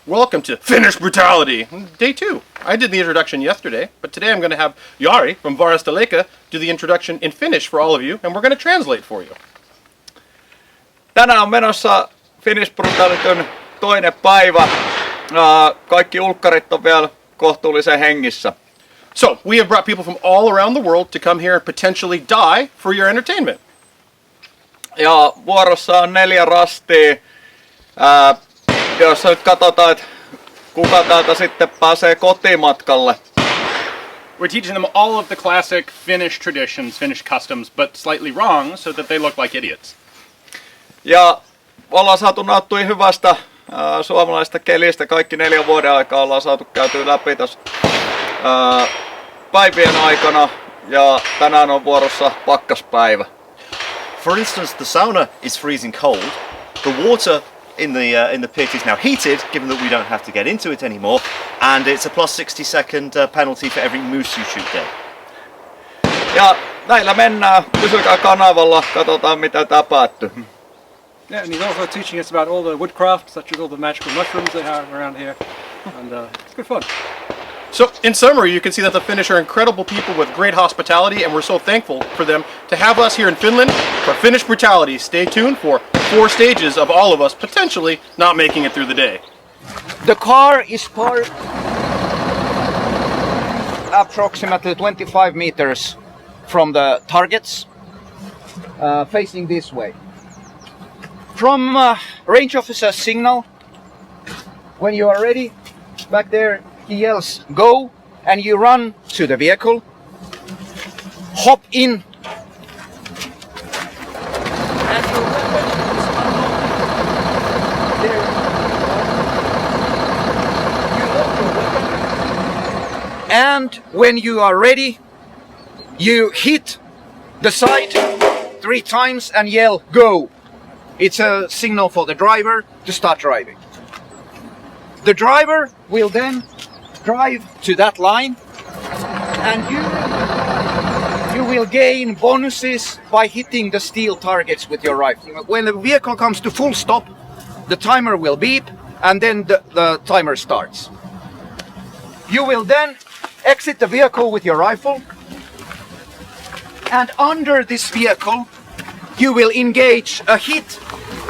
Welcome to Finnish Brutality, Day 2. I did the introduction yesterday, but today I'm going to have Jari from Varasteleka do the introduction in Finnish for all of you, and we're going to translate for you. Tänään on menossa Finnish Brutalityn toinen päivä. Kaikki ulkkarit on vielä kohtuullisen hengissä. So, we have brought people from all around the world to come here and potentially die for your entertainment. Ja vuorossa on 4 rastia, jossa nyt katsotaan, että kuka täältä sitten pääsee kotimatkalle. We're teaching them all of the classic Finnish traditions, Finnish customs, but slightly wrong so that they look like idiots. Ja ollaan saatu nauttua hyvästä suomalaisesta kelistä. Kaikki 4 vuoden aikaa ollaan saatu käytyä läpi tässä päivien aikana. Ja tänään on vuorossa pakkaspäivä. For instance, the sauna is freezing cold. The water in the pit is now heated, given that we don't have to get into it anymore, and it's a plus 60-second penalty for every moose you shoot dead. Ja näillä mennään. Pysykää kanavalla, katsotaan miten tää päättyy. Yeah, and he's also teaching us about all the woodcraft, such as all the magical mushrooms they have around here, and it's good fun. So, in summary, you can see that the Finnish are incredible people with great hospitality, and we're so thankful for them to have us here in Finland for Finnish Brutality. Stay tuned for 4 stages of all of us potentially not making it through the day. The car is parked approximately 25 meters from the targets, facing this way. From range officer's signal, when you are ready, back there he yells go, and you run to the vehicle, hop in, and your weapon is unlocked. There you lock your weapon, and when you are ready, you hit the side 3 times and yell go. It's a signal for the driver to start driving. The driver will then drive to that line, and you will gain bonuses by hitting the steel targets with your rifle. When the vehicle comes to full stop, the timer will beep, and then the timer starts. You will then exit the vehicle with your rifle, and under this vehicle you will engage a hit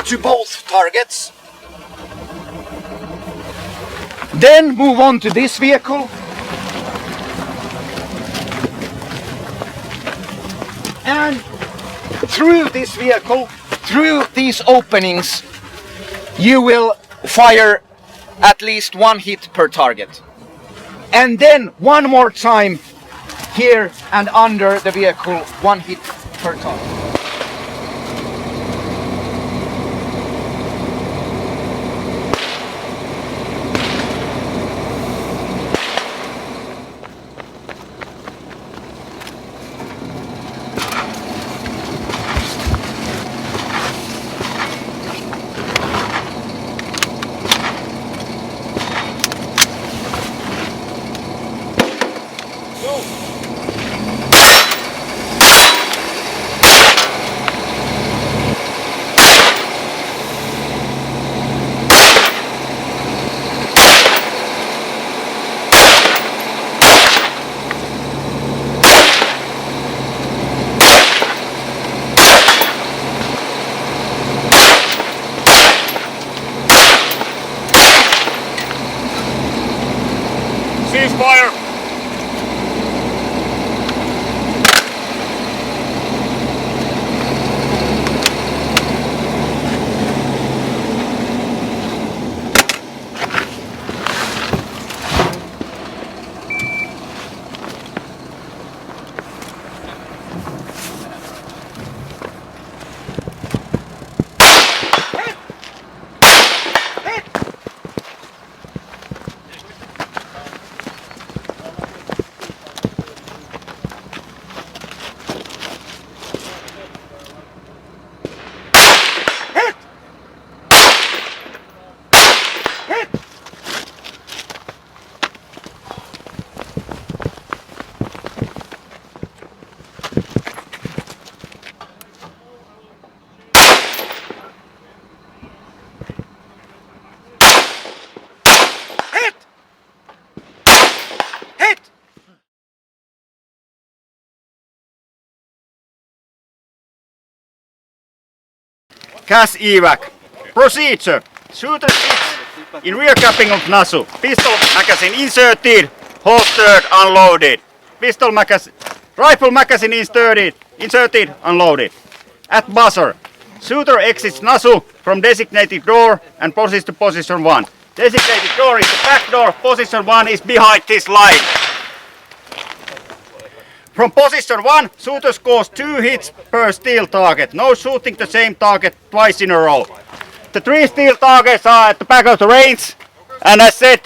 to both targets. Then move on to this vehicle, and through this vehicle, through these openings, you will fire at least 1 hit per target. And then 1 more time here and under the vehicle, 1 hit per target. Ceasefire! Casevac. Procedure. Shooter sits in rear capping of Nasu. Pistol magazine inserted, holstered, unloaded. Pistol magazine, rifle magazine inserted, unloaded. At buzzer, shooter exits Nasu from designated door and proceeds to position 1. Designated door is the back door, position 1 is behind this line. From position 1, shooter scores 2 hits per steel target. No shooting the same target twice in a row. The 3 steel targets are at the back of the range, and as said,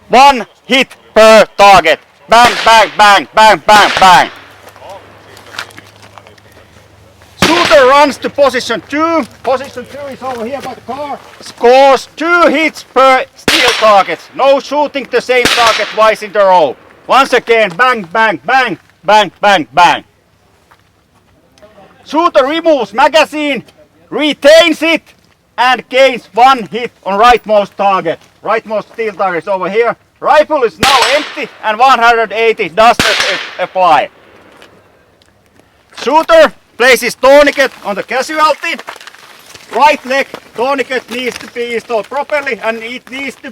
1 hit per target. Bang, bang, bang, bang, bang, bang. Shooter runs to position 2. Position 2 is over here by the car. Scores 2 hits per steel target. No shooting the same target twice in a row. Once again, bang, bang, bang, bang, bang, bang. Shooter removes magazine, retains it, and gains 1 hit on rightmost target. Rightmost steel target is over here. Rifle is now empty and 180 does not apply. Shooter places tourniquet on the casualty. Right leg tourniquet needs to be installed properly and it needs to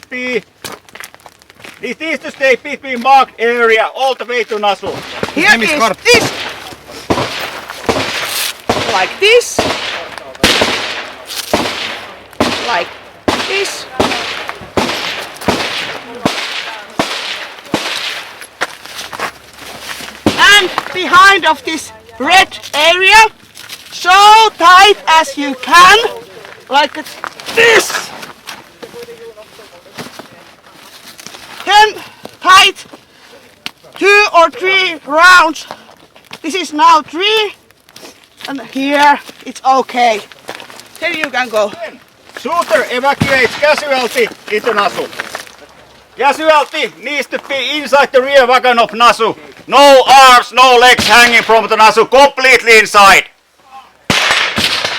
stay between marked area all the way to Nasu. Here is this. Like this. Like this. And behind of this red area, so tight as you can, like this. Then tight 2 or 3 rounds. This is now 3, and here it's okay. Then you can go. Shooter evacuates casualty into Nasu. Casualty needs to be inside the rear wagon of Nasu. No arms, no legs hanging from the Nasu, completely inside.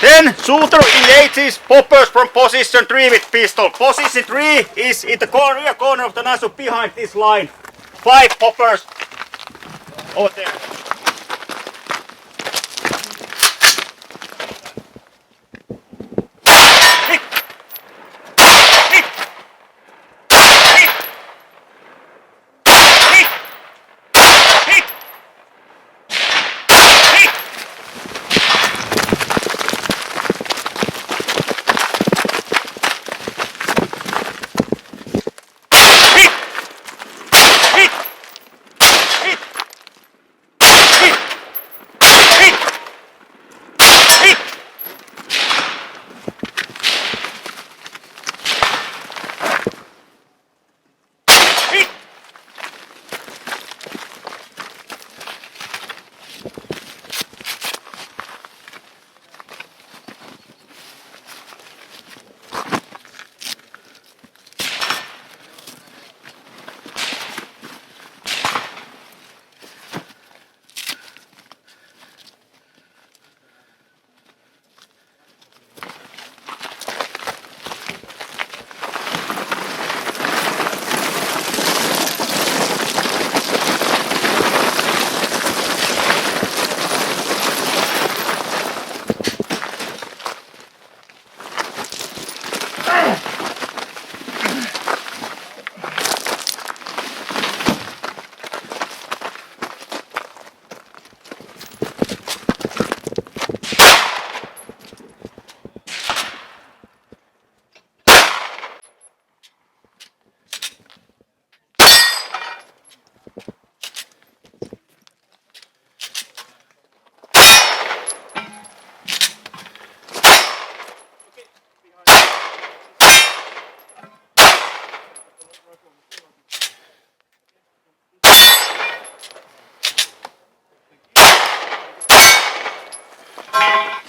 Then shooter engages poppers from position 3 with pistol. Position 3 is in the rear corner of the Nasu behind this line. 5 poppers over there.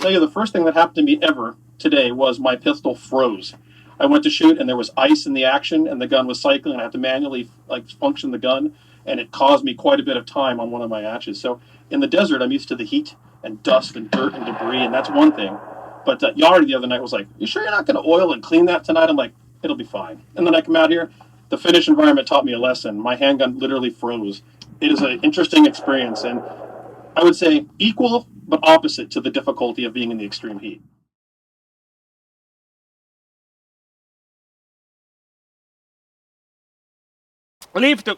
Tell you the first thing that happened to me ever today was my pistol froze. I went to shoot and there was ice in the action and the gun was cycling and I had to manually function the gun, and it caused me quite a bit of time on one of my matches. So in the desert I'm used to the heat and dust and dirt and debris, and that's one thing. But Yari the other night was like, "You sure you're not going to oil and clean that tonight?" I'm like, "It'll be fine." And then I come out here, the Finnish environment taught me a lesson. My handgun literally froze. It is an interesting experience, and I would say equal but opposite to the difficulty of being in the extreme heat. leave the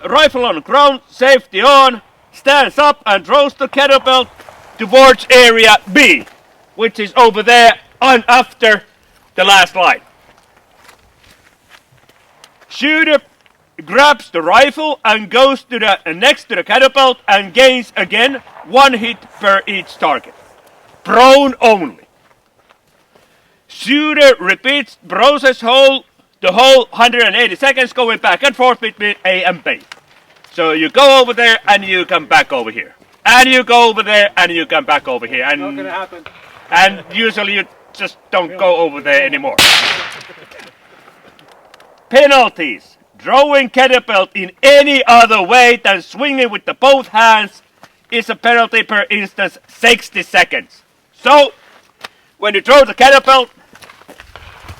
rifle on the ground, safety on, stands up and throws the kettlebell towards area B, which is over there and after the last line. Shooter grabs the rifle and goes to the next to the kettlebell and gains again 1 hit per each target. Prone only. Shooter repeats process the whole 180 seconds going back and forth between A and B. So you go over there and you come back over here. And you go over there and you come back over here. And, Not gonna happen. and usually you just don't go over there anymore. Penalties. Throwing kettlebell in any other way than swinging with the both hands is a penalty per instance 60 seconds. So, when you throw the kettlebell,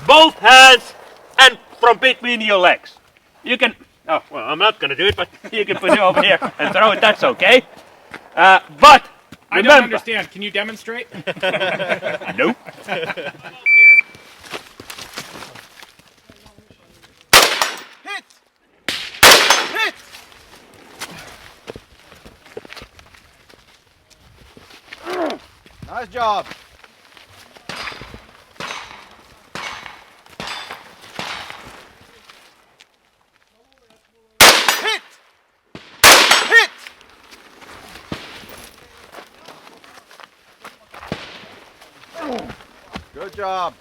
both hands and from between your legs. You can, oh, well, I'm not gonna do it, but you can put it over here and throw it, that's okay. But, I remember. don't understand. Can you demonstrate? Nope. Nice job. Good job.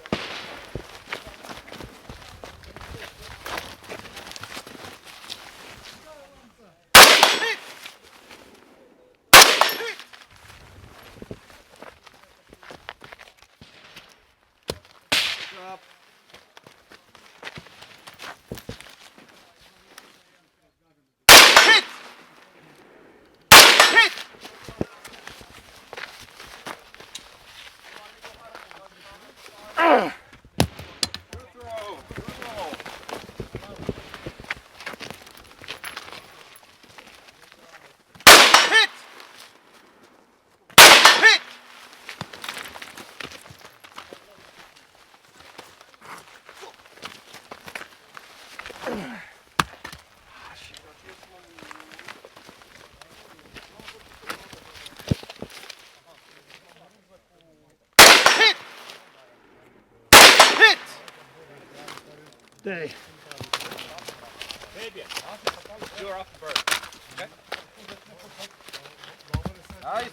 Day. You're off the bird. Okay? Nice.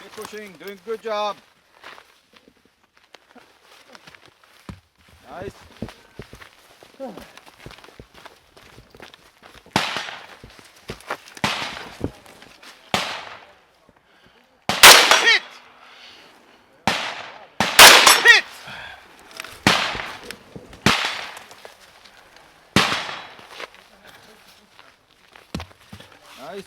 Keep pushing, doing a good job. Nice. Nice.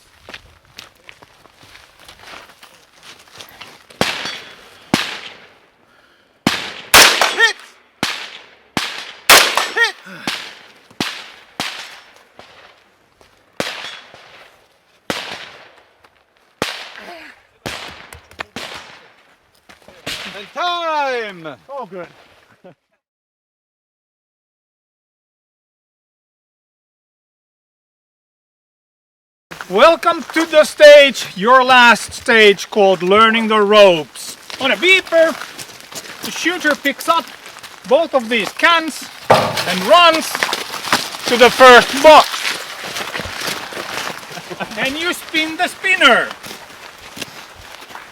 And time! Oh, good. Welcome to the stage, your last stage, called learning the ropes. On a beeper, the shooter picks up both of these cans and runs to the first box. And you spin the spinner.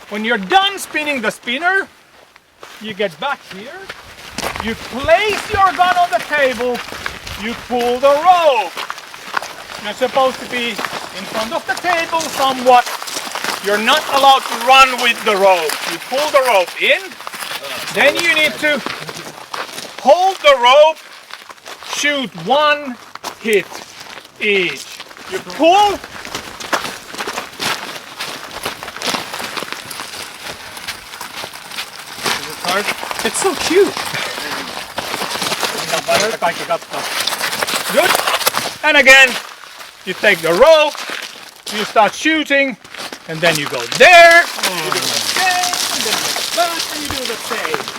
When you're done spinning the spinner, you get back here, you place your gun on the table, you pull the rope. You're supposed to be in front of the table somewhat. You're not allowed to run with the rope. You pull the rope in, then you need to hold the rope shoot 1 hit each. You pull. It's so cute. Good. And again, you take the rope, you start shooting, and then you go there, you do the same, and then you go back, and you do the same.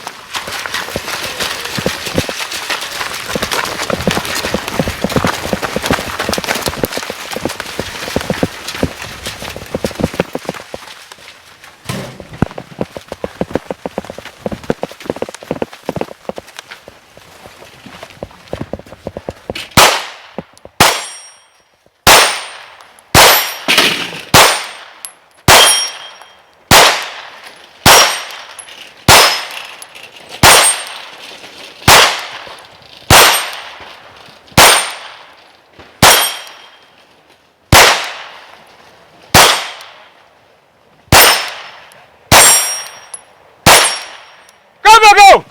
Go!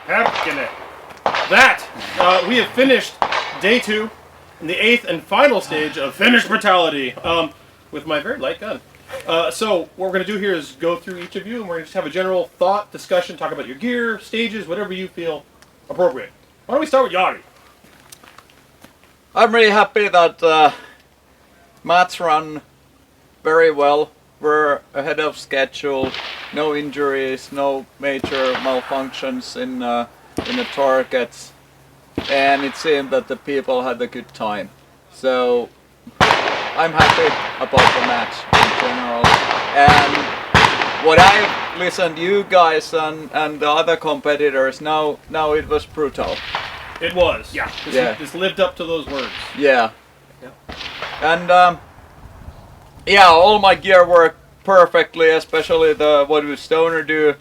Heckene. That, we have finished day 2 in the 8th and final stage of Finnish Brutality with my very light gun. So what we're going to do here is go through each of you and we're going to just have a general thought, discussion, talk about your gear, stages, whatever you feel appropriate. Why don't we start with Jari? I'm really happy that Matt's run very well. We're ahead of schedule. No injuries, no major malfunctions in the targets, and it seemed that the people had a good time. So I'm happy about the match in general. And what I listened to you guys and the other competitors, now it was brutal. It was. Yeah. This lived up to those words. Yeah. And yeah, all my gear worked perfectly, especially the what would Stoner do.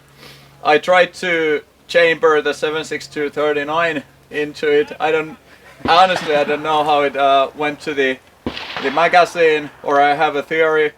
I tried to chamber the 7.62-39 into it. Honestly, I don't know how it went to the magazine, or I have a theory.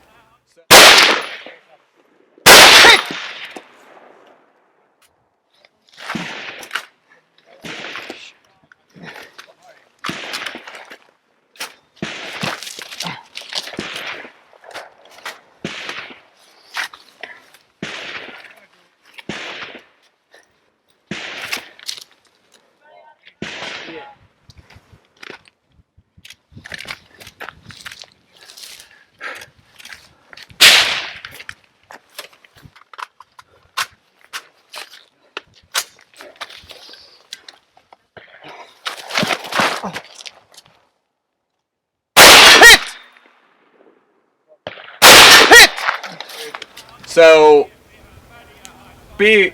So be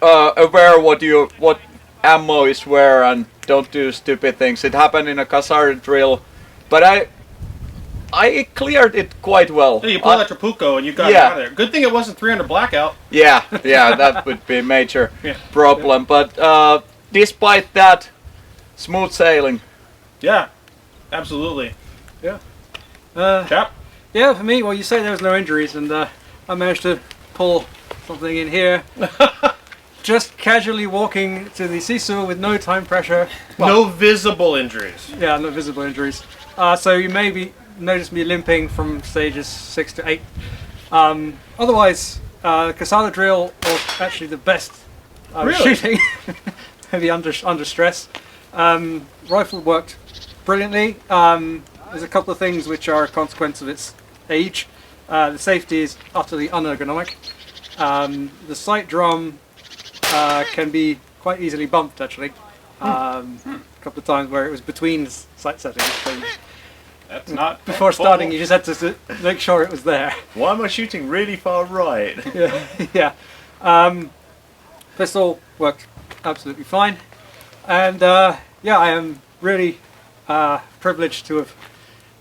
aware what ammo is where, and don't do stupid things. It happened in a Kasarda drill, but I cleared it quite well. Yeah, you pulled out your Puko and you got it out of there. Good thing it wasn't 300 blackout. Yeah, that would be a major Yeah. problem. But despite that, smooth sailing. Yeah, absolutely. Yeah. Chap? Yeah, for me, well, you say there was no injuries, and I managed to pull something in here. Just casually walking to the seesaw with no time pressure. No visible injuries. Yeah, no visible injuries. So you maybe notice me limping from stages 6 to 8. Otherwise, Kasarda drill was actually the best I was shooting. Maybe under stress. Rifle worked brilliantly. There's a couple of things which are a consequence of its age. The safety is utterly unergonomic. The sight drum can be quite easily bumped, actually. A couple of times where it was between sight settings. So That's not before starting, you just had to make sure it was there. Why am I shooting really far right? Yeah. Pistol worked absolutely fine. And yeah, I am really privileged to have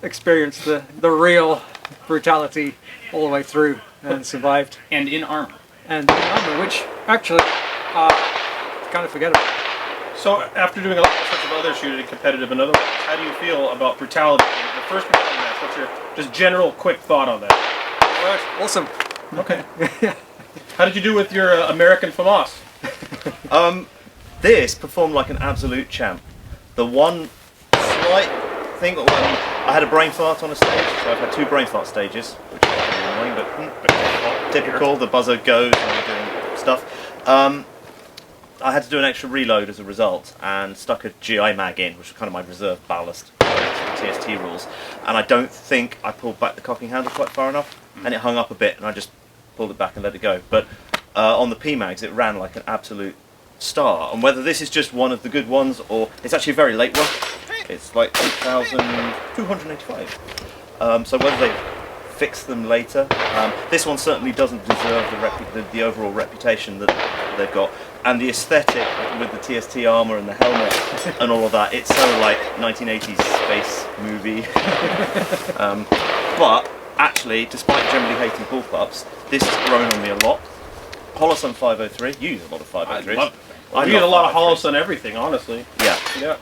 experienced the real brutality all the way through and survived. And in armor. And armor, which actually kind of forgettable. So, after doing a sorts of other shooting, competitive and otherwise, how do you feel about brutality? The first brutality match, what's your just general quick thought on that? Awesome. Okay. How did you do with your American FAMAS? This performed like an absolute champ. The one slight thing, I had a brain fart on a stage, so I've had 2 brain fart stages, which is really annoying, but typical, the buzzer goes and you're doing stuff. I had to do an extra reload as a result, and stuck a GI mag in, which was kind of my reserve ballast, TST rules, and I don't think I pulled back the cocking handle quite far enough, and it hung up a bit, and I just pulled it back and let it go. But on the PMags, it ran like an absolute star, and whether this is just one of the good ones, or it's actually a very late one, it's like 8,285. So whether they fix them later, this one certainly doesn't deserve the overall reputation that they've got. And the aesthetic with the TST armor and the helmet and all of that, it's so like 1980s space movie. But actually, despite generally hating bullpups, this has grown on me a lot. Holosun 503, you use a lot of 503s. I use a lot of Holosun everything, honestly. Yeah. Yeah.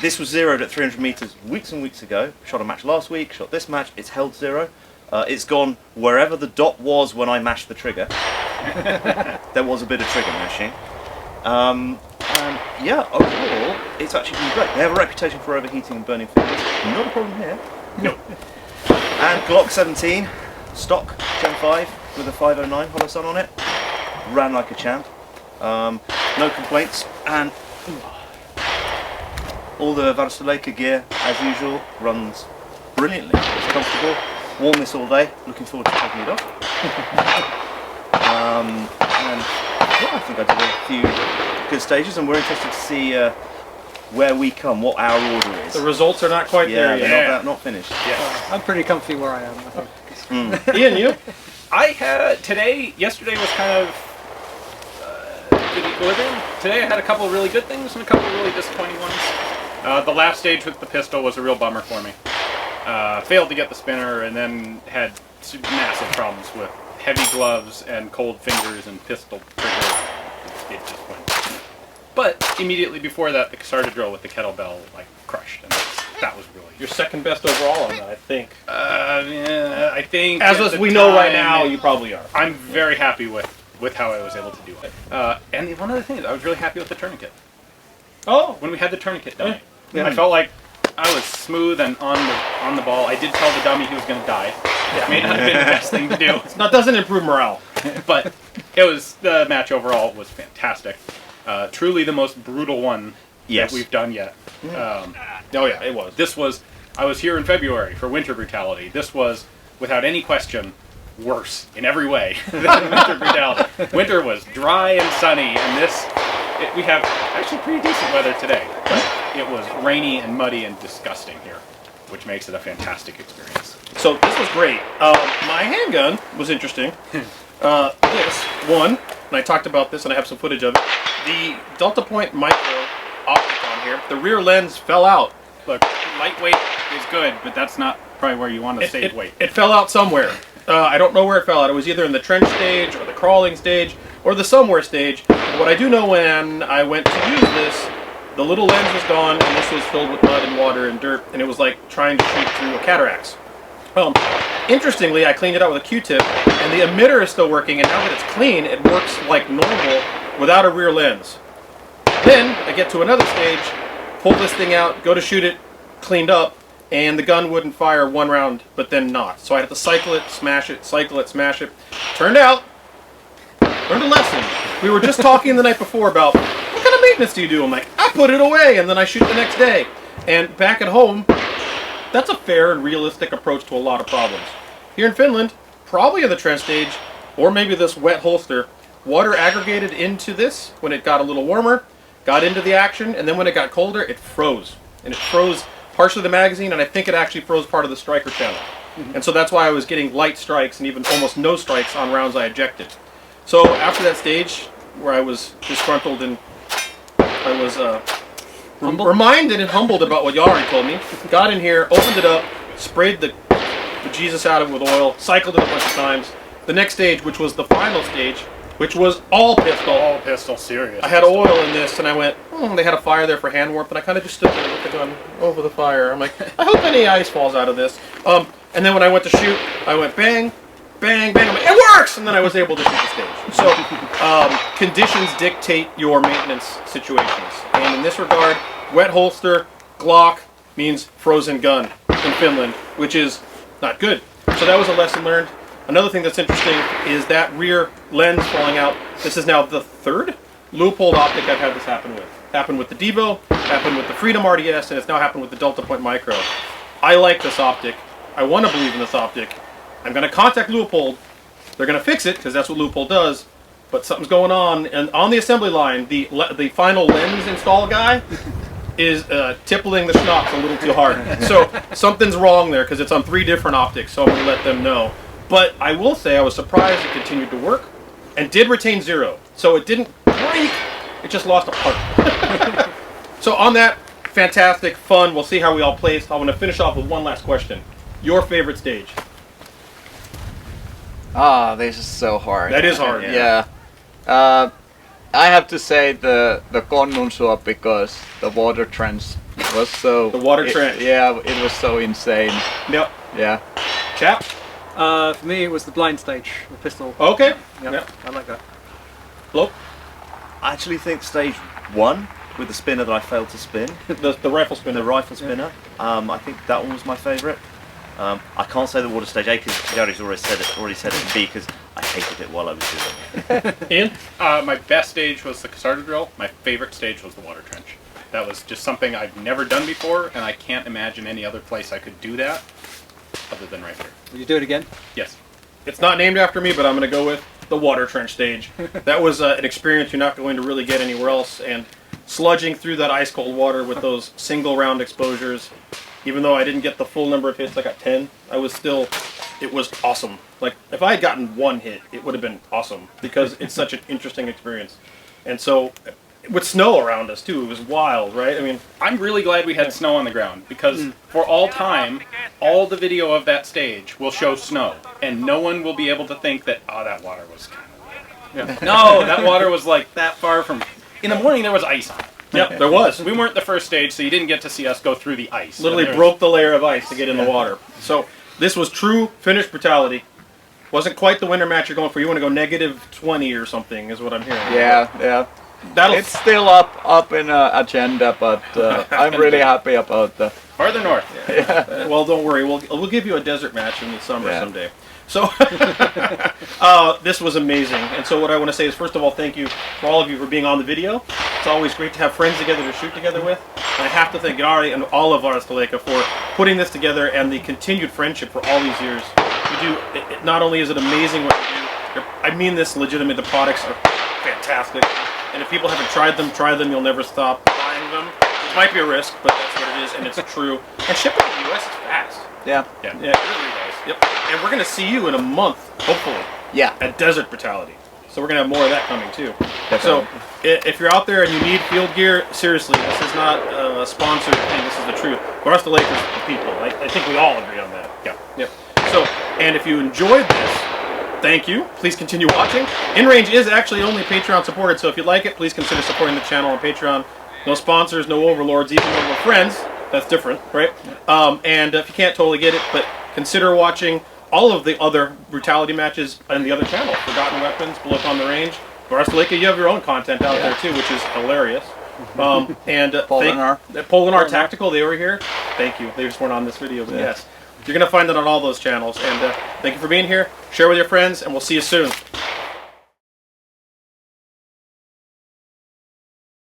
This was zeroed at 300 meters weeks and weeks ago. Shot a match last week, shot this match, it's held 0. It's gone wherever the dot was when I mashed the trigger. There was a bit of trigger mashing. And yeah, overall, it's actually been great. They have a reputation for overheating and burning fingers. Not a problem here. No. And Glock 17, stock, Gen 5, with a 509 Holosun on it. Ran like a champ. No complaints. And all the Varusteleka gear, as usual, runs brilliantly. It's comfortable. Worn this all day. Looking forward to taking it off. And yeah, I think I did a few good stages, and we're interested to see where we come, what our order is. The results are not quite there yet. They're not finished. I'm pretty comfy where I am, I think. Ian, you? I had yesterday was kind of good equilibrium. Today I had a couple of really good things and a couple of really disappointing ones. The last stage with the pistol was a real bummer for me. Failed to get the spinner, and then had massive problems with heavy gloves and cold fingers and pistol trigger. It just went. But immediately before that, the Kasarda drill with the kettlebell crushed, and that was really Your second best overall on that, I think. Yeah, I think. As we know right now, you probably are. I'm very happy with how I was able to do it. And one other thing is, I was really happy with the tourniquet. Oh, When we had the tourniquet done, Yeah. I felt like I was smooth and on the ball. I did tell the dummy he was going to die. It may not have been the best thing to do, that doesn't improve morale. but the match overall was fantastic. Truly the most brutal one Yes. that we've done yet. Oh yeah, it was. I was here in February for Winter Brutality. This was, without any question, worse in every way than Winter Brutality. Winter was dry and sunny, and we have actually pretty decent weather today, but it was rainy and muddy and disgusting here. which makes it a fantastic experience. So this was great. My handgun was interesting. This one, and I talked about this, and I have some footage of it. The Delta Point Micro optic on here, the rear lens fell out. Look, lightweight is good, but that's not probably where you want to save weight. It fell out somewhere. I don't know where it fell out. It was either in the trench stage, or the crawling stage, or the somewhere stage. But what I do know, when I went to use this, the little lens was gone, and this was filled with mud and water and dirt, and it was like trying to shoot through a cataracts. Interestingly, I cleaned it out with a Q-tip, and the emitter is still working, and now that it's clean, it works like normal without a rear lens. Then I get to another stage, pull this thing out, go to shoot it, cleaned up, and the gun wouldn't fire one round, but then not. So I had to cycle it, smash it, cycle it, smash it. Turned out, learned a lesson. We were just talking the night before about, what kind of maintenance do you do? I'm like, I put it away, and then I shoot the next day. And back at home, that's a fair and realistic approach to a lot of problems. Here in Finland, probably in the trench stage, or maybe this wet holster, water aggregated into this when it got a little warmer, got into the action, and then when it got colder, it froze. And it froze partially the magazine, and I think it actually froze part of the striker channel. And so that's why I was getting light strikes and even almost no strikes on rounds I ejected. So after that stage, where I was disgruntled and I was reminded and humbled about what y'all already told me, got in here, opened it up, sprayed the Jesus out of it with oil, cycled it a bunch of times. The next stage, which was the final stage, which was all pistol. All pistol, serious. I had oil in this, and I went, they had a fire there for hand warmth, and I kind of just stood there with the gun over the fire. I'm like, I hope any ice falls out of this. And then when I went to shoot, I went bang, bang, bang. I'm like, it works! And then I was able to shoot the stage. So conditions dictate your maintenance situations. And in this regard, wet holster, Glock means frozen gun in Finland, which is not good. So that was a lesson learned. Another thing that's interesting is that rear lens falling out. This is now the third Leupold optic I've had this happen with. Happened with the Devo, happened with the Freedom RDS, and it's now happened with the Delta Point Micro. I like this optic. I want to believe in this optic. I'm going to contact Leupold. They're going to fix it, because that's what Leupold does. But something's going on. And on the assembly line, the final lens install guy is tippling the schnapps a little too hard. So something's wrong there, because it's on 3 different optics, so I'm going to let them know. But I will say I was surprised it continued to work and did retain 0. So it didn't break, it just lost a part. So on that, fantastic, fun, we'll see how we all placed. I want to finish off with one last question. Your favorite stage? This is so hard. That is hard. Yeah. I have to say the Konnunsuo, because the water trench was so... The water trench. Yeah, it was so insane. Yep. Yeah. Chap? For me, it was the blind stage, the pistol. Okay. Yep. I like that. Bloke? I actually think stage 1, with the spinner that I failed to spin, The rifle spinner. the rifle spinner, I think that one was my favourite. I can't say the water stage A, because Gary's already said it in B, because I hated it while I was doing it. Ian? My best stage was the Kasarda drill. My favorite stage was the water trench. That was just something I've never done before, and I can't imagine any other place I could do that other than right here. Will you do it again? Yes. It's not named after me, but I'm going to go with the water trench stage. That was an experience you're not going to really get anywhere else, and sludging through that ice cold water with those single round exposures, even though I didn't get the full number of hits, I got 10, it was awesome. Like, if I had gotten 1 hit, it would have been awesome, because it's such an interesting experience. And so, with snow around us too, it was wild, right? I mean, I'm really glad we had snow on the ground, because for all time, all the video of that stage will show snow, and no one will be able to think that, that water was kind of weird. Yeah. No, that water was like that far from... In the morning there was ice on it. Yep, there was. We weren't the first stage, so you didn't get to see us go through the ice. Literally broke the layer of ice to get in the water. So this was true Finnish brutality. Wasn't quite the winter match you're going for. You want to go -20 or something, is what I'm hearing. Yeah. That'll It's still up in agenda, but I'm really happy about the... Farther north. Yeah. Well, don't worry. We'll give you a desert match in the summer someday. So this was amazing. And so what I want to say is, first of all, thank you for all of you for being on the video. It's always great to have friends together to shoot together with. And I have to thank Gary and all of Arstaleika for putting this together and the continued friendship for all these years. You do. Not only is it amazing what you do, I mean this legitimately. The products are fantastic. And if people haven't tried them, try them. You'll never stop buying them. might be a risk, but that's what it is, and it's true. And shipping to the US is fast. Yeah. Yeah, it really is. Yep. And we're gonna see you in a month, hopefully, Yeah. at Desert Brutality. So we're gonna have more of that coming too. Definitely. So if you're out there and you need field gear, seriously, this is not a sponsored thing. This is the truth. Barstow Lake is the people. I think we all agree on that. Yeah. Yep. So, and if you enjoyed this, thank you. Please continue watching. InRange is actually only Patreon supported, so if you like it, please consider supporting the channel on Patreon. No sponsors, no overlords, even though we're friends. That's different, right? And if you can't totally get it, but consider watching all of the other Brutality matches on the other channel. Forgotten Weapons, Blow on the Range. Barstow Lake, you have your own content out there too, which is hilarious. And Polinar Tactical, they were here. Thank you. They just weren't on this video, but yes. You're going to find that on all those channels. And thank you for being here. Share with your friends, and we'll see you soon.